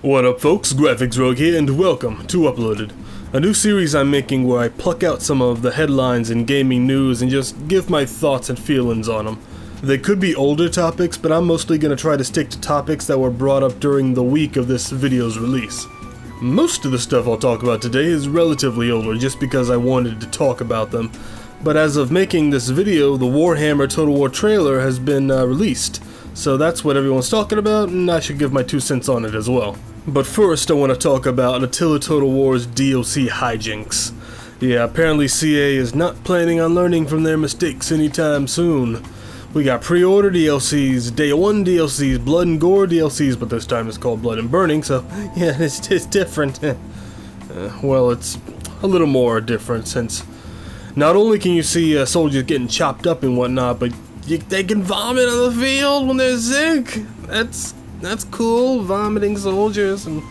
What up folks, Graphics Rogue here and welcome to Uploaded, a new series I'm making where I pluck out some of the headlines in gaming news and just give my thoughts and feelings on them. They could be older topics, but I'm mostly going to try to stick to topics that were brought up during the week of this video's release. Most of the stuff I'll talk about today is relatively older just because I wanted to talk about them, but as of making this video, the Warhammer Total War trailer has been released. So that's what everyone's talking about, and I should give my 2 cents on it as well. But first I want to talk about Attila Total War's DLC Hijinks. Yeah, apparently CA is not planning on learning from their mistakes anytime soon. We got pre-order DLCs, Day 1 DLCs, Blood and Gore DLCs, but this time it's called Blood and Burning, so yeah, it's different. Well, it's a little more different since not only can you see soldiers getting chopped up and whatnot, but they can vomit on the field when they're sick. That's cool, vomiting soldiers, and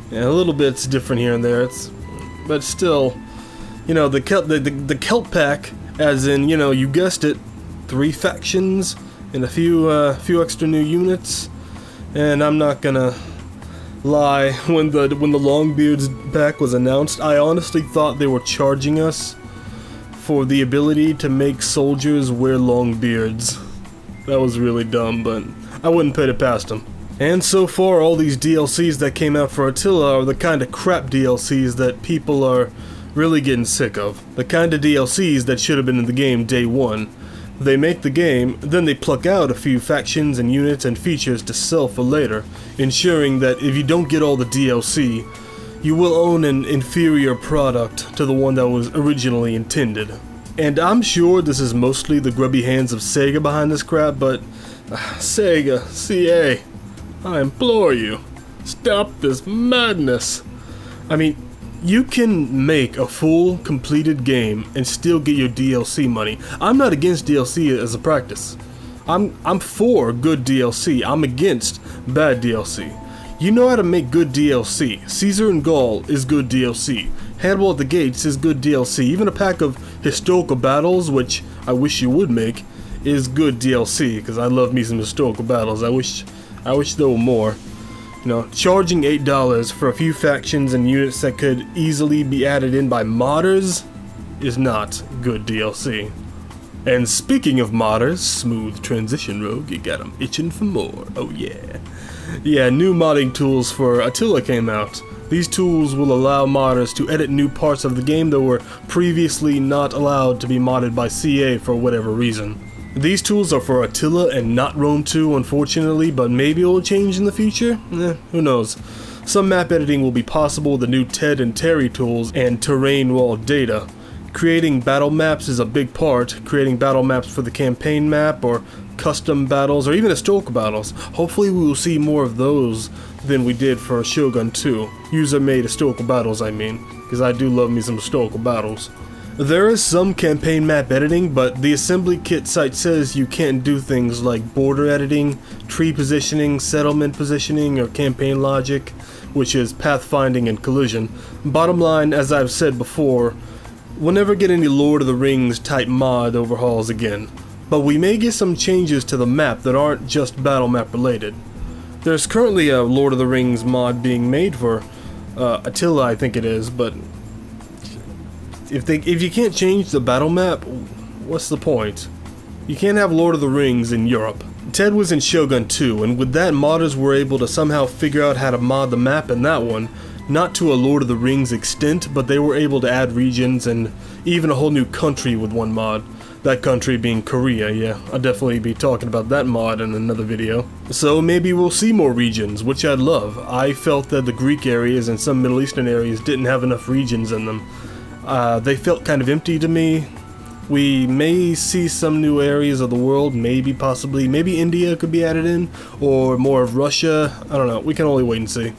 yeah, a little bit's different here and there. But still, you know, the Kelp pack, as in, you know, you guessed it, 3 factions and a few extra new units. And I'm not gonna lie, when the Longbeards pack was announced, I honestly thought they were charging us for the ability to make soldiers wear long beards. That was really dumb, but I wouldn't put it past them. And so far, all these DLCs that came out for Attila are the kind of crap DLCs that people are really getting sick of. The kind of DLCs that should have been in the game day 1. They make the game, then they pluck out a few factions and units and features to sell for later, ensuring that if you don't get all the DLC, you will own an inferior product to the one that was originally intended. And I'm sure this is mostly the grubby hands of Sega behind this crap, but Sega, CA, I implore you, stop this madness. I mean, you can make a full, completed game and still get your DLC money. I'm not against DLC as a practice. I'm for good DLC. I'm against bad DLC. You know how to make good DLC. Caesar and Gaul is good DLC. Hannibal at the Gates is good DLC. Even a pack of historical battles, which I wish you would make, is good DLC, because I love me some historical battles. I wish there were more. You know, charging $8 for a few factions and units that could easily be added in by modders is not good DLC. And speaking of modders, smooth transition, Rogue, you got them itching for more. Oh yeah. Yeah, new modding tools for Attila came out. These tools will allow modders to edit new parts of the game that were previously not allowed to be modded by CA for whatever reason. These tools are for Attila and not Rome 2, unfortunately, but maybe it will change in the future? Who knows. Some map editing will be possible with the new TED and Terry tools and terrain wall data. Creating battle maps is a big part, creating battle maps for the campaign map, or custom battles, or even historical battles. Hopefully we will see more of those than we did for Shogun 2. User-made historical battles, I mean, because I do love me some historical battles. There is some campaign map editing, but the assembly kit site says you can't do things like border editing, tree positioning, settlement positioning, or campaign logic, which is pathfinding and collision. Bottom line, as I've said before, we'll never get any Lord of the Rings type mod overhauls again. But we may get some changes to the map that aren't just battle map related. There's currently a Lord of the Rings mod being made for Attila, I think it is, but if you can't change the battle map, what's the point? You can't have Lord of the Rings in Europe. TED was in Shogun 2, and with that, modders were able to somehow figure out how to mod the map in that one, not to a Lord of the Rings extent, but they were able to add regions and even a whole new country with one mod. That country being Korea, yeah. I'll definitely be talking about that mod in another video. So maybe we'll see more regions, which I'd love. I felt that the Greek areas and some Middle Eastern areas didn't have enough regions in them. They felt kind of empty to me. We may see some new areas of the world, maybe possibly, maybe India could be added in, or more of Russia. I don't know, we can only wait and see.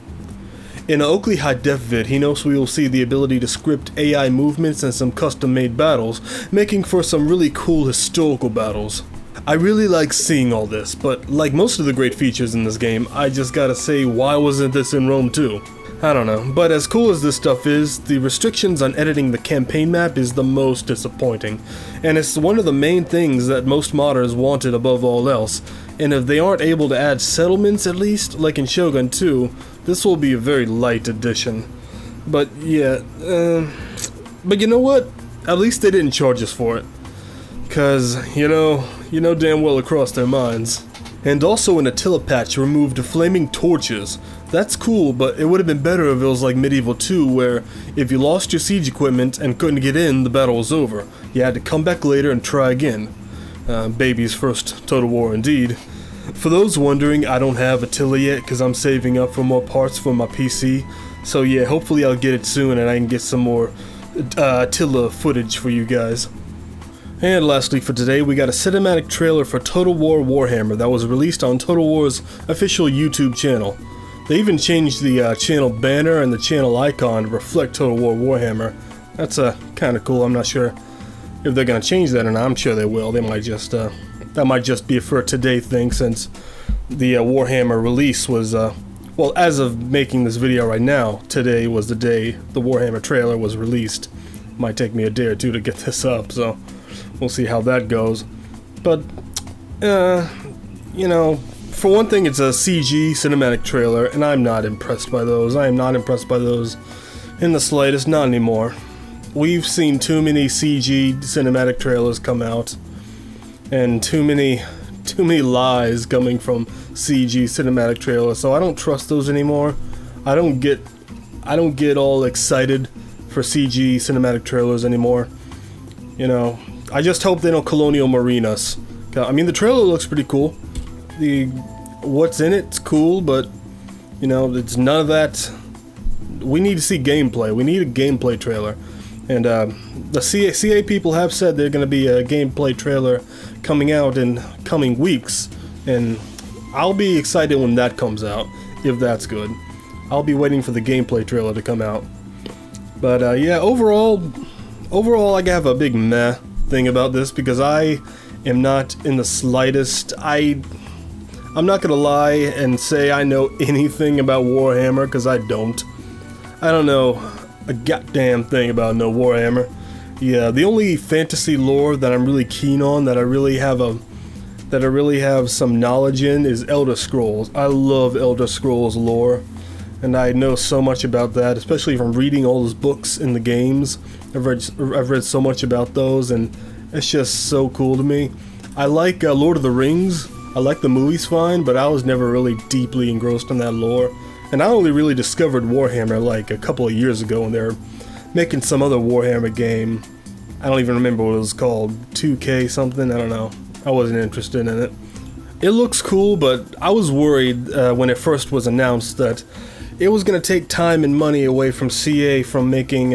In an Oakley High Def vid, he knows we will see the ability to script AI movements and some custom-made battles, making for some really cool historical battles. I really like seeing all this, but like most of the great features in this game, I just gotta say, why wasn't this in Rome 2? I don't know, but as cool as this stuff is, the restrictions on editing the campaign map is the most disappointing, and it's one of the main things that most modders wanted above all else, and if they aren't able to add settlements at least, like in Shogun 2, this will be a very light addition. But yeah, but you know what? At least they didn't charge us for it, cause you know damn well it crossed their minds. And also an Attila patch removed flaming torches. That's cool, but it would have been better if it was like Medieval 2, where if you lost your siege equipment and couldn't get in, the battle was over. You had to come back later and try again. Baby's first Total War indeed. For those wondering, I don't have Attila yet because I'm saving up for more parts for my PC. So yeah, hopefully I'll get it soon and I can get some more Attila footage for you guys. And lastly for today, we got a cinematic trailer for Total War Warhammer that was released on Total War's official YouTube channel. They even changed the channel banner and the channel icon to reflect Total War Warhammer. That's kind of cool. I'm not sure if they're going to change that or not. I'm sure they will. They might just, that might just be a for today thing since the Warhammer release was, well, as of making this video right now, today was the day the Warhammer trailer was released. Might take me a day or two to get this up, so we'll see how that goes. But, you know, for one thing, it's a CG cinematic trailer, and I'm not impressed by those. I am not impressed by those in the slightest, not anymore. We've seen too many CG cinematic trailers come out, and too many lies coming from CG cinematic trailers, so I don't trust those anymore. I don't get all excited for CG cinematic trailers anymore. You know, I just hope they don't Colonial Marine us. I mean, the trailer looks pretty cool. What's in it's cool, but you know, it's none of that. We need to see gameplay. We need a gameplay trailer. And the CA people have said they're going to be a gameplay trailer coming out in coming weeks, and I'll be excited when that comes out, if that's good. I'll be waiting for the gameplay trailer to come out. But yeah, overall I have a big meh thing about this because I am not in the slightest. I'm not gonna lie and say I know anything about Warhammer, because I don't. I don't know a goddamn thing about no Warhammer. Yeah, the only fantasy lore that I'm really keen on, that I really have some knowledge in, is Elder Scrolls. I love Elder Scrolls lore, and I know so much about that, especially from reading all those books in the games. I've read so much about those, and it's just so cool to me. I like Lord of the Rings. I like the movies fine, but I was never really deeply engrossed in that lore. And I only really discovered Warhammer like a couple of years ago when they were making some other Warhammer game. I don't even remember what it was called, 2K something, I don't know. I wasn't interested in it. It looks cool, but I was worried when it first was announced that it was going to take time and money away from CA from making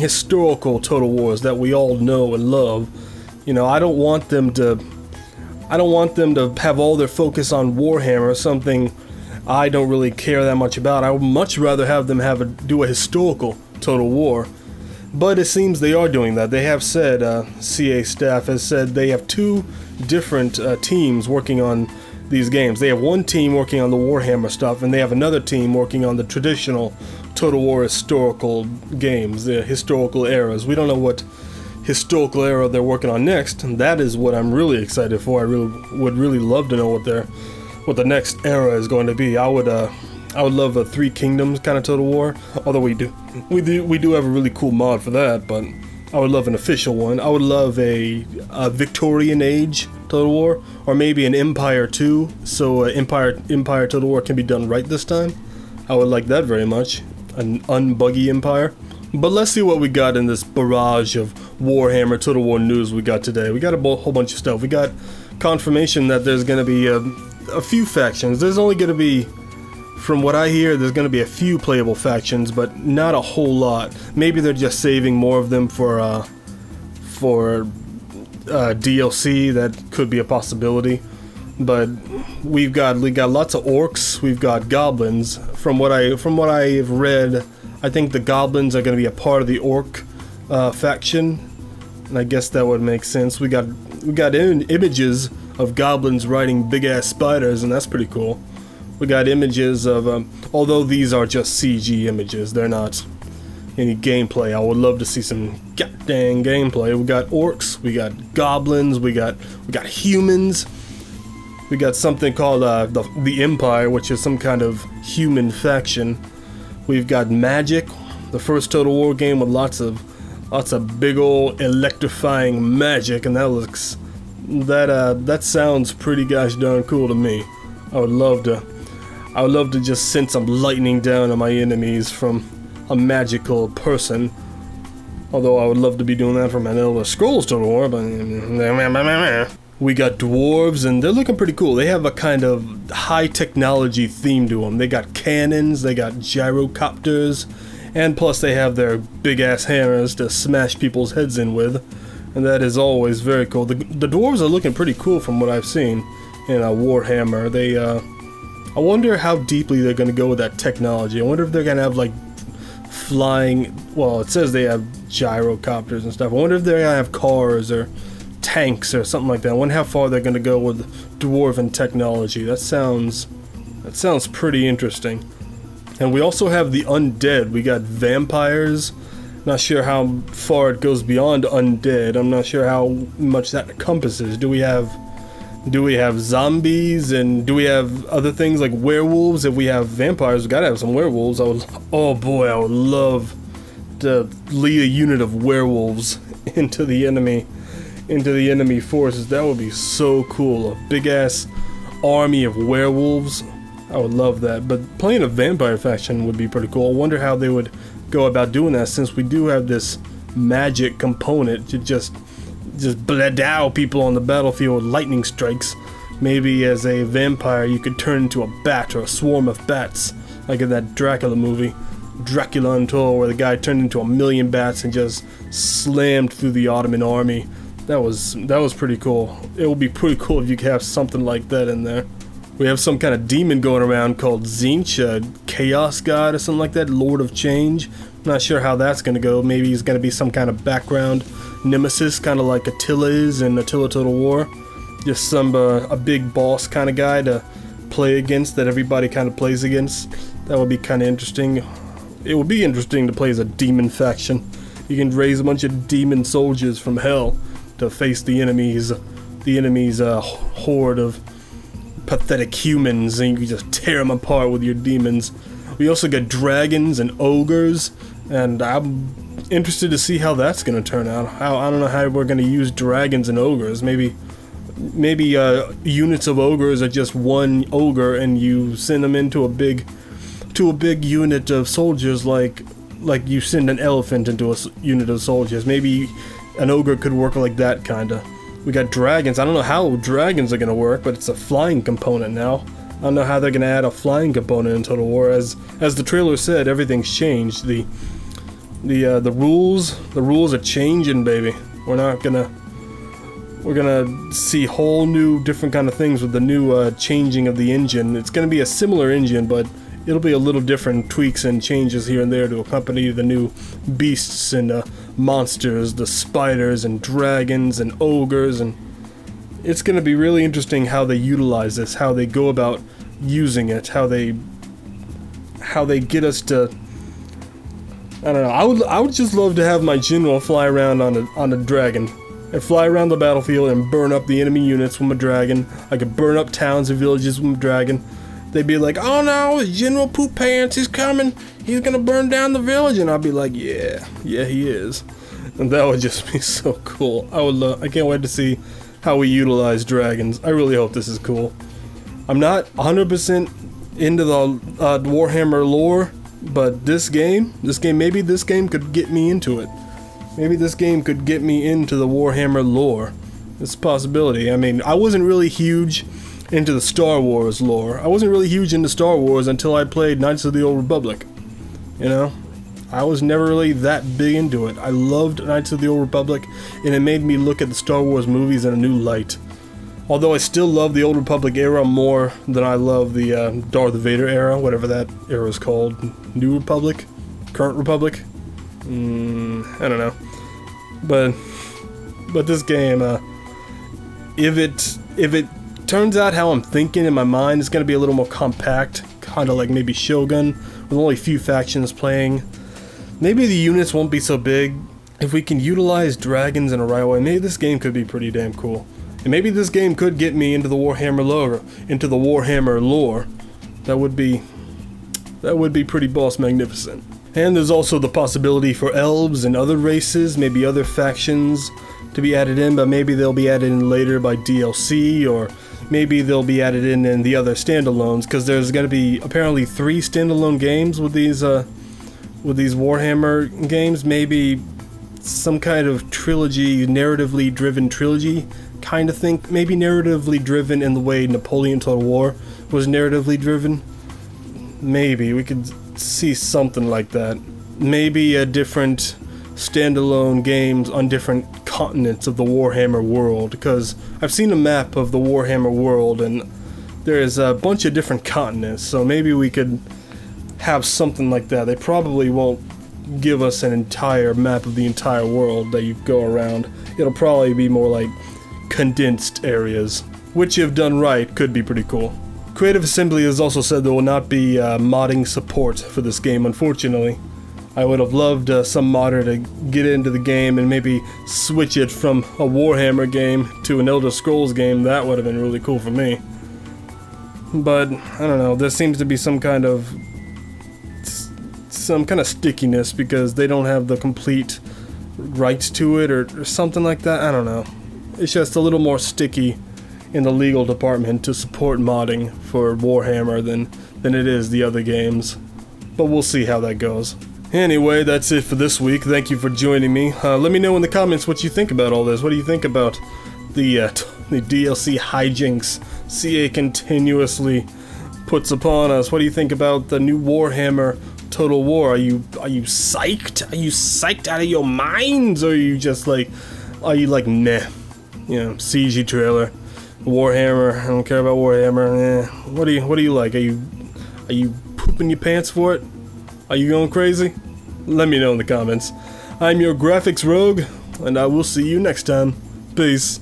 historical Total Wars that we all know and love. You know, I don't want them to have all their focus on Warhammer, something I don't really care that much about. I would much rather have them do a historical Total War. But it seems they are doing that. They have said, CA staff has said they have two different teams working on these games. They have one team working on the Warhammer stuff, and they have another team working on the traditional Total War historical games, the historical eras. We don't know what historical era they're working on next, and that is what I'm really excited for. I would really love to know what the next era is going to be. I would love a Three Kingdoms kind of Total War, although we do have a really cool mod for that, but I would love an official one. I would love a Victorian Age Total War, or maybe an Empire 2, so Empire Total War can be done right this time. I would like that very much, an unbuggy Empire. But let's see what we got in this barrage of Warhammer Total War news we got today. We got a whole bunch of stuff. We got confirmation that there's going to be a few factions. There's only going to be, from what I hear, there's going to be a few playable factions, but not a whole lot. Maybe they're just saving more of them for DLC. That could be a possibility. But we got lots of orcs. We've got goblins. From what I've read, I think the goblins are going to be a part of the orc faction, and I guess that would make sense. We got images of goblins riding big ass spiders, and that's pretty cool. We got images of, although these are just CG images, they're not any gameplay. I would love to see some goddamn gameplay. We got orcs, we got goblins, we got humans. We got something called the Empire, which is some kind of human faction. We've got magic, the first Total War game with lots of big old electrifying magic, and that sounds pretty gosh darn cool to me. I would love to just send some lightning down on my enemies from a magical person. Although I would love to be doing that from an Elder Scrolls Total War, but we got dwarves, and they're looking pretty cool. They have a kind of high technology theme to them. They got cannons, they got gyrocopters, and plus they have their big ass hammers to smash people's heads in with, and that is always very cool. The dwarves are looking pretty cool from what I've seen in Warhammer. I wonder how deeply they're going to go with that technology. I wonder if they're going to have like flying, well, it says they have gyrocopters and stuff. I wonder if they're going to have cars or tanks or something like that. I wonder how far they're going to go with dwarven technology. That sounds pretty interesting. And we also have the undead. We got vampires. Not sure how far it goes beyond undead. I'm not sure how much that encompasses. Do we have zombies, and do we have other things like werewolves? If we have vampires, we gotta have some werewolves. Oh boy, I would love to lead a unit of werewolves into the enemy forces. That would be so cool. A big ass army of werewolves. I would love that. But playing a vampire faction would be pretty cool. I wonder how they would go about doing that, since we do have this magic component to just bledow people on the battlefield with lightning strikes. Maybe as a vampire you could turn into a bat or a swarm of bats, like in that Dracula movie, Dracula Untold, where the guy turned into a million bats and just slammed through the Ottoman army. That was pretty cool. It would be pretty cool if you could have something like that in there. We have some kind of demon going around called Tzeentch, a chaos god or something like that, Lord of Change. I'm not sure how that's going to go. Maybe he's going to be some kind of background nemesis, kind of like Attila is in Attila Total War. Just a big boss kind of guy to play against, that everybody kind of plays against. That would be kind of interesting. It would be interesting to play as a demon faction. You can raise a bunch of demon soldiers from hell to face the enemy's horde of pathetic humans, and you can just tear them apart with your demons. We also got dragons and ogres, and I'm interested to see how that's going to turn out. I don't know how we're going to use dragons and ogres. Maybe units of ogres are just one ogre, and you send them into a big unit of soldiers, like you send an elephant into a unit of soldiers. Maybe an ogre could work like that, kinda. We got dragons. I don't know how dragons are gonna work, but it's a flying component now. I don't know how they're gonna add a flying component in Total War. As the trailer said, everything's changed. The rules are changing, baby. We're gonna see whole new different kind of things with the new changing of the engine. It's gonna be a similar engine, but it'll be a little different tweaks and changes here and there to accompany the new beasts and monsters, the spiders and dragons and ogres, and it's going to be really interesting how they utilize this, how they go about using it, how they get us to, I don't know. I would just love to have my general fly around on a dragon and fly around the battlefield and burn up the enemy units with my dragon. I could burn up towns and villages with my dragon. They'd be like, "Oh no, General Poop Pants is coming. He's gonna burn down the village," and I'd be like, "Yeah, he is." And that would just be so cool. I can't wait to see how we utilize dragons. I really hope this is cool. I'm not 100% into the Warhammer lore, but this game, maybe this game could get me into it. Maybe this game could get me into the Warhammer lore. It's a possibility. I mean, I wasn't really huge into the Star Wars lore. I wasn't really huge into Star Wars until I played Knights of the Old Republic. You know? I was never really that big into it. I loved Knights of the Old Republic, and it made me look at the Star Wars movies in a new light. Although I still love the Old Republic era more than I love the Darth Vader era, whatever that era is called. New Republic? Current Republic? I don't know. But this game, if it turns out how I'm thinking in my mind, it's going to be a little more compact, kind of like maybe Shogun, with only a few factions playing. Maybe the units won't be so big. If we can utilize dragons in a right way, maybe this game could be pretty damn cool. And maybe this game could get me into the Warhammer lore. That would be pretty boss magnificent. And there's also the possibility for elves and other races, maybe other factions to be added in, but maybe they'll be added in later by DLC, or maybe they'll be added in the other standalones, because there's going to be apparently 3 standalone games with these Warhammer games. Maybe some kind of trilogy, narratively driven trilogy kind of thing. Maybe narratively driven in the way Napoleon Total War was narratively driven. Maybe we could see something like that. Maybe a different standalone games on different continents of the Warhammer world, because I've seen a map of the Warhammer world and there's a bunch of different continents, so maybe we could have something like that. They probably won't give us an entire map of the entire world that you go around. It'll probably be more like condensed areas, which if done right could be pretty cool. Creative Assembly has also said there will not be modding support for this game, unfortunately. I would have loved some modder to get into the game and maybe switch it from a Warhammer game to an Elder Scrolls game. That would have been really cool for me. But, I don't know, there seems to be some kind of stickiness because they don't have the complete rights to it or something like that. I don't know. It's just a little more sticky in the legal department to support modding for Warhammer than it is the other games. But we'll see how that goes. Anyway, that's it for this week. Thank you for joining me. Let me know in the comments what you think about all this. What do you think about the DLC Hijinks CA continuously puts upon us? What do you think about the new Warhammer Total War? Are you psyched? Are you psyched out of your minds? Or are you just like, meh? You know, CG trailer, Warhammer. I don't care about Warhammer. What do you like? Are you pooping your pants for it? Are you going crazy? Let me know in the comments. I'm your graphics rogue, and I will see you next time. Peace.